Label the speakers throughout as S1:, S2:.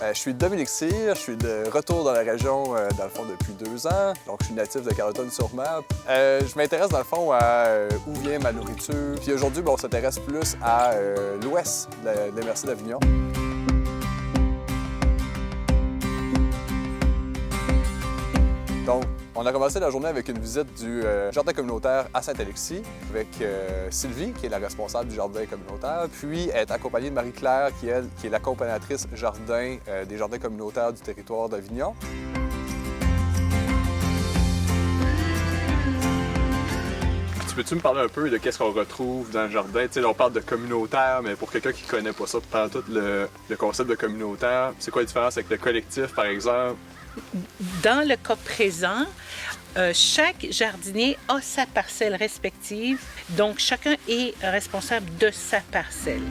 S1: Je suis Dominique Cyr, je suis de retour dans la région, dans le fond, depuis 2 ans. Donc, je suis natif de Carleton-sur-Mer. Je m'intéresse, dans le fond, à où vient ma nourriture. Puis aujourd'hui, on s'intéresse plus à l'ouest de la MRC d'Avignon. Donc, on a commencé la journée avec une visite du jardin communautaire à Saint-Alexis avec Sylvie, qui est la responsable du jardin communautaire, puis elle est accompagnée de Marie-Claire, qui est l'accompagnatrice jardin des jardins communautaires du territoire d'Avignon. Peux-tu me parler un peu de qu'est-ce qu'on retrouve dans le jardin? Tu sais, là, on parle de communautaire, mais pour quelqu'un qui ne connaît pas ça, pendant tout le concept de communautaire, c'est quoi la différence avec le collectif, par exemple?
S2: Dans le cas présent, chaque jardinier a sa parcelle respective, donc chacun est responsable de sa parcelle.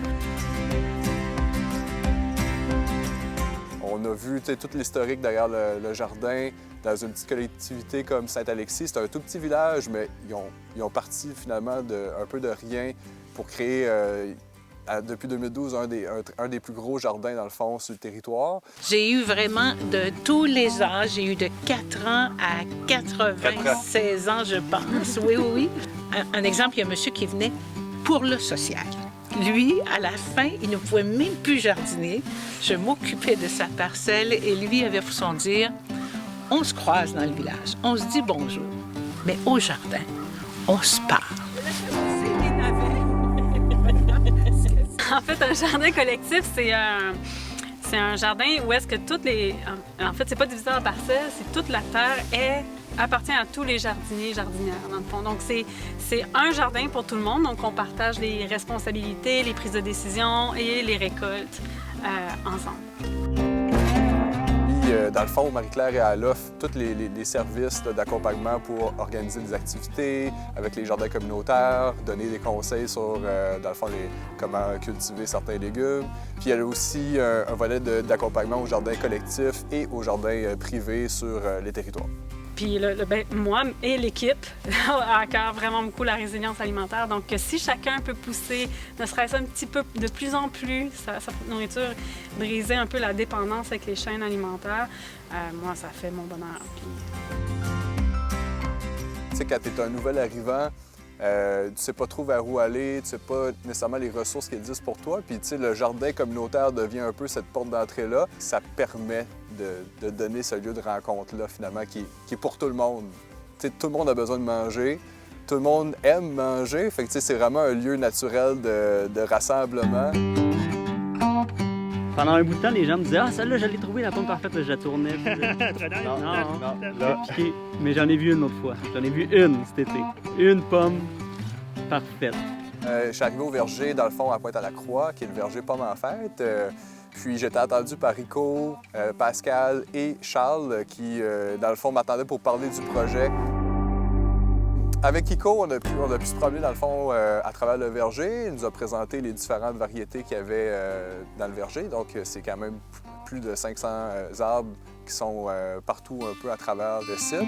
S1: On a vu tout l'historique derrière le jardin. Dans une petite collectivité comme Saint-Alexis, c'est un tout petit village, mais ils ont parti finalement un peu de rien pour créer, depuis 2012, un des plus gros jardins, dans le fond, sur le territoire.
S2: J'ai eu vraiment de tous les âges. J'ai eu de 4 ans à 96 ans, je pense. Oui, oui, oui. Un exemple, il y a un monsieur qui venait pour le social. Lui, à la fin, il ne pouvait même plus jardiner. Je m'occupais de sa parcelle et lui avait pour son dire... On se croise dans le village, on se dit bonjour, mais au jardin, on se parle.
S3: En fait, un jardin collectif, c'est un jardin où est-ce que toutes les... En fait, c'est pas divisé en parcelles, c'est toute la terre appartient à tous les jardiniers et jardinières, dans le fond. Donc, c'est un jardin pour tout le monde. Donc, on partage les responsabilités, les prises de décision et les récoltes ensemble.
S1: Dans le fond, Marie-Claire, elle offre tous les services d'accompagnement pour organiser des activités avec les jardins communautaires, donner des conseils sur, dans le fond, comment cultiver certains légumes. Puis elle a aussi un volet d'accompagnement aux jardins collectifs et aux jardins privés sur les territoires.
S3: Puis moi et l'équipe a à cœur vraiment beaucoup la résilience alimentaire. Donc, si chacun peut pousser, ne serait-ce un petit peu de plus en plus, sa nourriture, briser un peu la dépendance avec les chaînes alimentaires, moi, ça fait mon bonheur.
S1: Tu sais, quand tu es un nouvel arrivant, tu sais pas trop vers où aller, tu sais pas nécessairement les ressources qui existent pour toi. Puis, tu sais, le jardin communautaire devient un peu cette porte d'entrée-là. Ça permet de donner ce lieu de rencontre-là, finalement, qui est pour tout le monde. Tu sais, tout le monde a besoin de manger, tout le monde aime manger. Fait que, tu sais, c'est vraiment un lieu naturel de rassemblement.
S4: Pendant un bout de temps, les gens me disaient « Ah, celle-là, j'allais trouver la pomme parfaite. » Je la tournais. Piqué. Mais j'en ai vu une autre fois. J'en ai vu une cet été. Une pomme parfaite.
S1: Je suis arrivé au verger, dans le fond, à Pointe-à-la-Croix, qui est le verger Pomme en Fête. Puis j'étais attendu par Rico, Pascal et Charles, qui, dans le fond, m'attendaient pour parler du projet. Avec Ico, on a pu se promener, dans le fond, à travers le verger. Il nous a présenté les différentes variétés qu'il y avait dans le verger. Donc, c'est quand même plus de 500 arbres qui sont partout un peu à travers le site.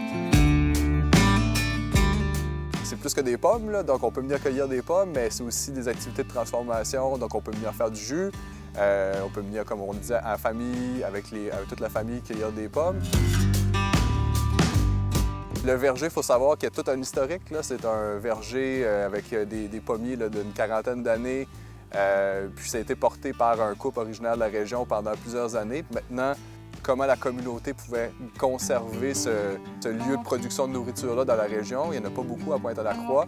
S1: C'est plus que des pommes, là, donc on peut venir cueillir des pommes, mais c'est aussi des activités de transformation, donc on peut venir faire du jus. On peut venir, comme on disait, en famille, avec toute la famille, cueillir des pommes. Le verger, il faut savoir qu'il y a tout un historique. C'est un verger avec des pommiers d'une 40aine d'années. Puis ça a été porté par un couple originaire de la région pendant plusieurs années. Puis maintenant, comment la communauté pouvait conserver ce lieu de production de nourriture-là dans la région. Il n'y en a pas beaucoup à Pointe-à-la-Croix.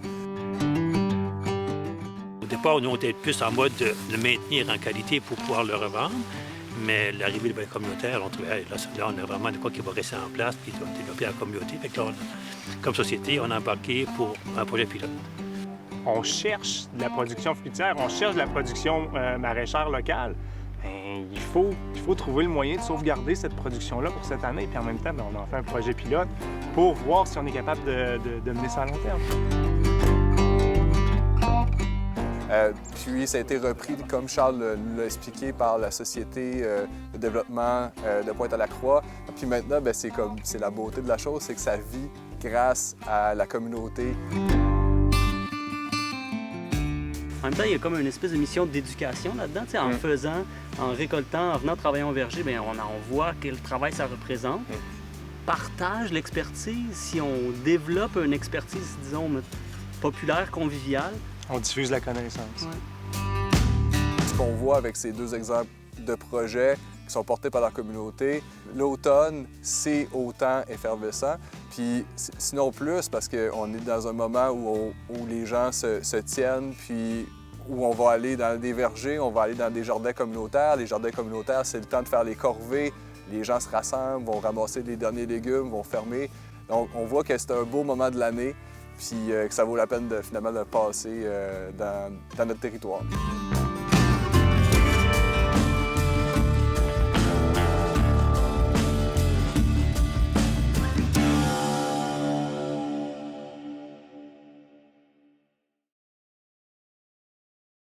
S5: Au départ, nous, on était plus en mode de le maintenir en qualité pour pouvoir le revendre. Mais l'arrivée de la communautaire, on trouvait, là, on a vraiment de quoi qui va rester en place puis développer la communauté. Fait que là, comme société, on a embarqué pour un projet pilote.
S6: On cherche de la production fruitière, on cherche de la production maraîchère locale. Bien, il faut trouver le moyen de sauvegarder cette production-là pour cette année. Puis en même temps, bien, on en fait un projet pilote pour voir si on est capable de mener ça à long terme.
S1: Puis ça a été repris, comme Charles l'a expliqué, par la Société de développement de Pointe-à-la-Croix. Puis maintenant, c'est la beauté de la chose, c'est que ça vit grâce à la communauté.
S4: En même temps, il y a comme une espèce de mission d'éducation là-dedans, tu sais, en faisant, en récoltant, en venant travailler au verger, bien, on voit quel travail ça représente. Partage l'expertise, si on développe une expertise, disons, populaire, conviviale.
S6: On diffuse la connaissance.
S4: Ouais.
S1: Ce qu'on voit avec ces deux exemples de projets qui sont portés par la communauté, l'automne, c'est autant effervescent. Puis sinon plus, parce qu'on est dans un moment où les gens se tiennent, puis où on va aller dans des vergers, on va aller dans des jardins communautaires. Les jardins communautaires, c'est le temps de faire les corvées. Les gens se rassemblent, vont ramasser les derniers légumes, vont fermer. Donc, on voit que c'est un beau moment de l'année, puis que ça vaut la peine finalement de passer dans notre territoire.